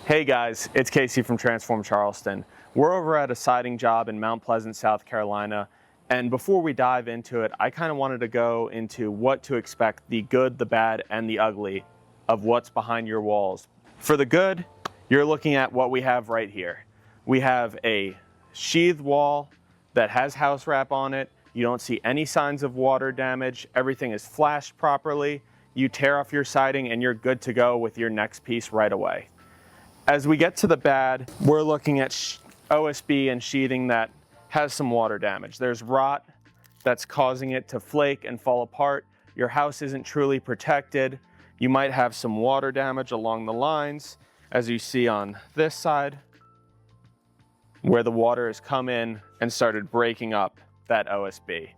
Hey guys, it's Casey from Transform Charleston. We're over at a siding job in Mount Pleasant, South Carolina, and before we dive into it, I kind of wanted to go into what to expect, the good, the bad, and the ugly of what's behind your walls. For the good, you're looking at what we have right here. We have a sheathed wall that has house wrap on it. You don't see any signs of water damage. Everything is flashed properly. You tear off your siding and you're good to go with your next piece right away. As we get to the bad, we're looking at OSB and sheathing that has some water damage. There's rot that's causing it to flake and fall apart. Your house isn't truly protected. You might have some water damage along the lines, as you see on this side, where the water has come in and started breaking up that OSB.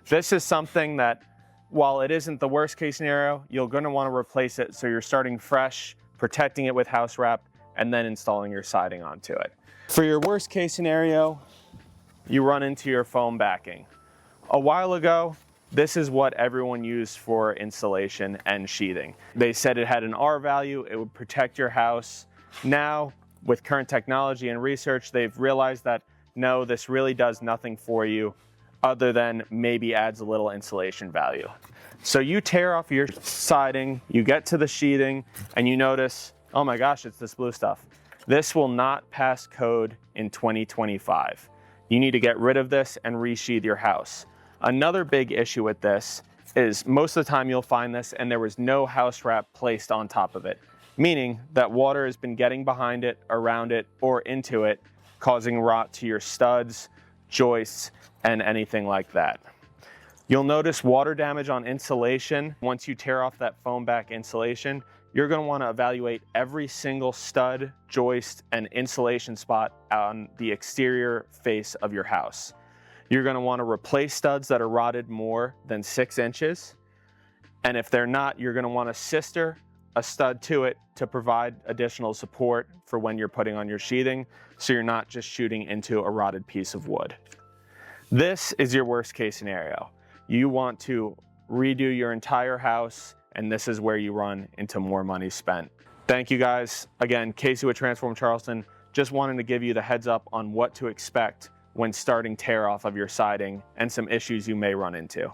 This is something that, while it isn't the worst case scenario, you're going to want to replace it so you're starting fresh, protecting it with house wrap, and then installing your siding onto it. For your worst case scenario, you run into your foam backing. A while ago, this is what everyone used for insulation and sheathing. They said it had an R value, it would protect your house. Now, with current technology and research, they've realized that no, this really does nothing for you other than maybe adds a little insulation value. So you tear off your siding, you get to the sheathing, and you notice, oh my gosh, it's this blue stuff. This will not pass code in 2025. You need to get rid of this and resheathe your house. Another big issue with this is most of the time you'll find this and there was no house wrap placed on top of it, meaning that water has been getting behind it, around it, or into it, causing rot to your studs, joists, and anything like that. You'll notice water damage on insulation. Once you tear off that foam back insulation, you're going to want to evaluate every single stud, joist, and insulation spot on the exterior face of your house. You're going to want to replace studs that are rotted more than 6 inches. And if they're not, you're going to want to sister a stud to it to provide additional support for when you're putting on your sheathing, so you're not just shooting into a rotted piece of wood. This is your worst case scenario. You want to redo your entire house, and this is where you run into more money spent. Thank you guys. Again, Casey with Transform Charleston, just wanted to give you the heads up on what to expect when starting tear off of your siding and some issues you may run into.